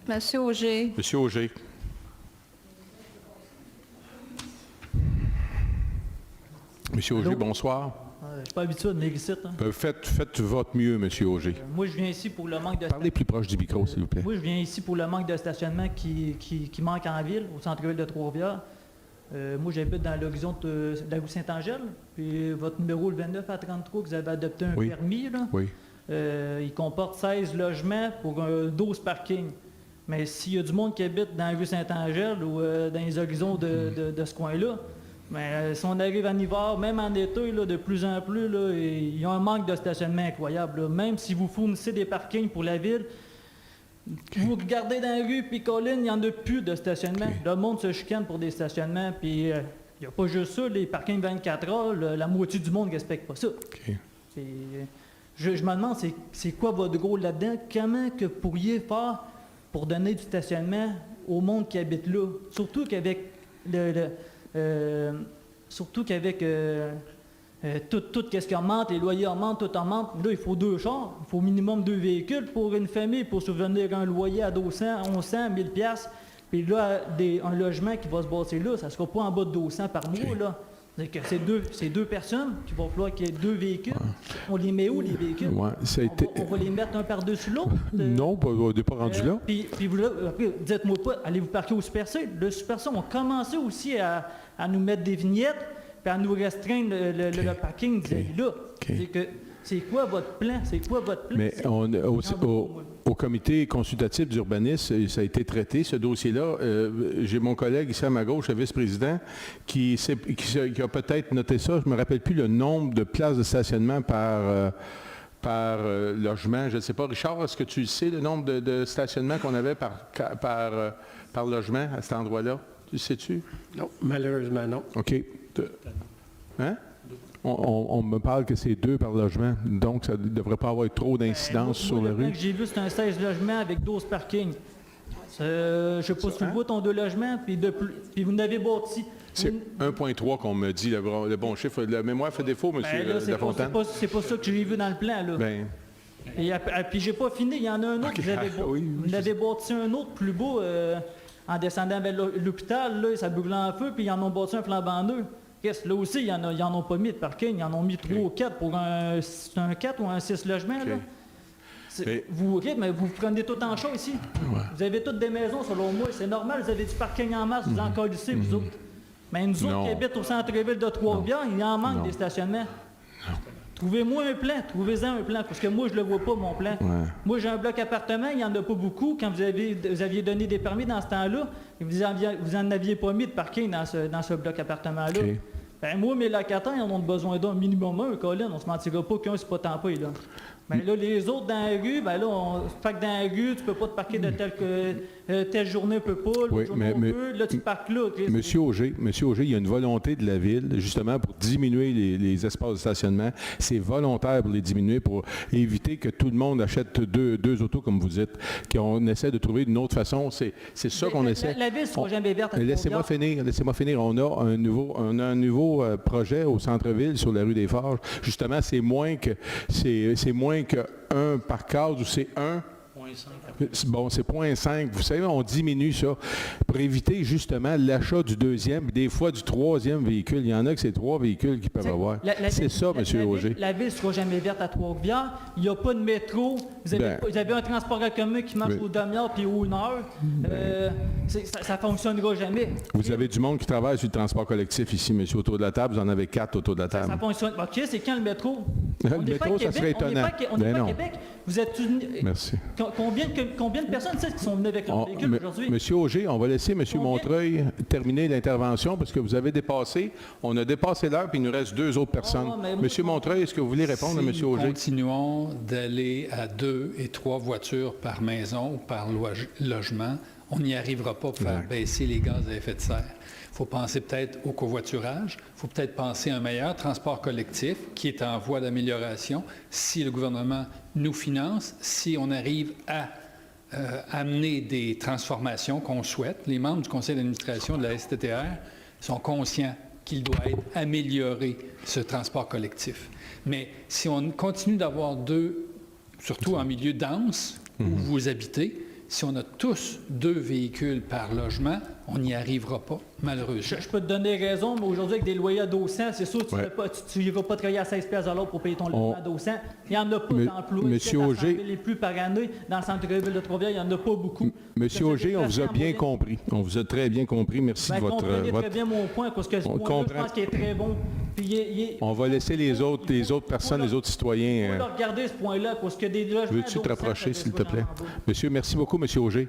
Monsieur Auger. Monsieur Auger. Monsieur Auger, bonsoir. Je ne suis pas habitué de venir ici. Hein. Faites votre mieux, Monsieur Auger. Moi, je viens ici pour le manque de... Parlez plus proche du micro, s'il vous plaît. Moi, je viens ici pour le manque de stationnement qui manque en ville, au centre-ville de Trois-Rivières. Moi, j'habite dans l'horizon de la rue Saint-Angèle. Puis votre numéro, le 29 à 33, que vous avez adopté un permis, là, oui. Il comporte 16 logements pour 12 parkings. Mais s'il y a du monde qui habite dans la rue Saint-Angèle ou dans les horizons de ce coin-là, mais si on arrive en hiver, même en été, là, de plus en plus, là, il y a un manque de stationnement incroyable. Là. Même si vous fournissez des parkings pour la ville, vous regardez dans la rue, puis Colin, il n'y en a plus de stationnement. Le monde se chicane pour des stationnements, puis il n'y a pas juste ça, les parkings 24 heures, la moitié du monde ne respecte pas ça. Puis, je me demande, c'est quoi votre rôle là-dedans? Comment que vous pourriez faire pour donner du stationnement au monde qui habite là? Surtout qu'avec tout ce qui augmente, les loyers augmentent, tout augmente. Là, il faut 2 chars, il faut au minimum 2 véhicules pour une famille, pour subvenir un loyer à 200, 1100, 1000 piastres. Puis là, un logement qui va se bâtir là, ça ne sera pas en bas de 200 par mois, là. C'est deux personnes, il va falloir qu'il y ait 2 véhicules. On les met où, les véhicules? Ouais, on va les mettre un par-dessus l'autre? Non, on n'est pas rendu là. Puis après, dites-moi pas, allez-vous parquer au Super C? Le Super C, on commencé aussi à nous mettre des vignettes, puis à nous restreindre le parking là. C'est quoi votre plan? Mais au comité consultatif d'urbanisme, ça a été traité, ce dossier-là. J'ai mon collègue ici à ma gauche, le vice-président, qui a peut-être noté ça. Je ne me rappelle plus le nombre de places de stationnement par logement. Je ne sais pas. Richard, est-ce que tu sais le nombre de stationnements qu'on avait par logement à cet endroit-là? Tu sais-tu? Non, malheureusement, non. OK. Hein? On me parle que c'est 2 par logement, donc ça ne devrait pas avoir trop d'incidence sur la rue. Le que j'ai vu, c'est un 16 logements avec 12 parkings. Je ne sais pas si vous voyez ton 2 logements, puis vous n'avez bâti. C'est 1,3 qu'on me dit, le bon chiffre. La mémoire fait défaut, M. Lafontaine. C'est pas ça que j'ai vu dans le plan, là. Et puis j'ai pas fini, il y en a un autre, vous avez bâti un autre plus beau en descendant vers l'hôpital, là, ça brûle en feu, puis ils en ont bâti un flambant neuf. Là aussi, ils n'en ont pas mis de parking, ils en ont mis 3 ou 4 pour un 4 ou un 6 logements. Là. Vous prenez tout en chaud ici. Ouais. Vous avez toutes des maisons, selon moi. C'est normal, vous avez du parking en masse, vous en collissez, vous autres. Mais nous autres qui habitent au centre-ville de Trois-Rivières, il en manque des stationnements. Non. Trouvez-moi un plan, trouvez-en un plan, parce que moi, je ne le vois pas, mon plan. Ouais. Moi, j'ai un bloc appartement, il n'y en a pas beaucoup. Quand vous aviez donné des permis dans ce temps-là, vous n'en aviez pas mis de parking dans ce bloc appartement-là. Okay. Ben, moi, mes locataires, ils en ont besoin d'un minimum un, Colin. On ne se mentira pas qu'un, c'est pas tant pas, là. Ben là, les autres dans la rue, ben là, fait que dans la rue, tu peux pas te parquer de telle journée, un peu pas, l'autre journée, on peut. Là, tu parques là. Monsieur Auger, il y a une volonté de la Ville, justement, pour diminuer les espaces de stationnement. C'est volontaire pour les diminuer, pour éviter que tout le monde achète deux autos, comme vous dites, qu'on essaie de trouver une autre façon. C'est ça qu'on essaie. La Ville ne sera jamais verte. Laissez-moi finir. On a un nouveau projet au centre-ville, sur la rue des Forges. Justement, c'est moins que 1 par case, ou c'est 1. Bon, c'est 0,5. Vous savez, on diminue ça pour éviter justement l'achat du 2e, des fois du 3e véhicule. Il y en a que c'est 3 véhicules qu'ils peuvent avoir. C'est ça, M. Auger. La Ville ne sera jamais verte à Trois-Rivières. Il n'y a pas de métro. Vous avez un transport en commun qui marche aux demi-heures puis aux 1 heure. Ça ne fonctionnera jamais. Vous avez du monde qui travaille sur le transport collectif ici, monsieur, autour de la table. Vous en avez 4 autour de la table. Ça fonctionne. OK, c'est quand le métro? Le métro, ça serait étonnant. On n'est pas à Québec. Vous êtes Merci. Combien de personnes qui sont venues avec leur véhicule aujourd'hui? Monsieur Auger, on va laisser M. Montreuil terminer l'intervention parce que vous avez dépassé. On a dépassé l'heure puis il nous reste 2 autres personnes. Monsieur Montreuil, est-ce que vous voulez répondre à M. Auger? Si nous continuons d'aller à 2 et 3 voitures par maison ou par logement, on n'y arrivera pas pour faire baisser les gaz à effet de serre. Il faut penser peut-être au covoiturage, il faut peut-être penser à un meilleur transport collectif qui est en voie d'amélioration si le gouvernement nous finance, si on arrive à amener des transformations qu'on souhaite. Les membres du conseil d'administration de la STTR sont conscients qu'il doit être amélioré, ce transport collectif. Mais si on continue d'avoir 2, surtout en milieu dense, où vous habitez, si on a tous 2 véhicules par logement, on n'y arrivera pas, malheureusement. Je peux te donner raison, mais aujourd'hui, avec des loyers à 200, c'est sûr que tu ne vas pas travailler à 16 $ à l'heure pour payer ton logement à 200. Il n'y en a pas d'emplois Monsieur Auger, les plus par année. Dans le centre-ville de Trois-Rivières, il n'y en a pas beaucoup. Monsieur Auger, on vous a bien compris. On vous a très bien compris. Merci de votre... Comprenez très bien mon point, parce que ce point-là, je pense qu'il est très bon. On va laisser les autres personnes, les autres citoyens... On va regarder ce point-là, parce que des logements... Veux-tu te rapprocher, s'il te plaît? Monsieur, merci beaucoup, Monsieur Auger.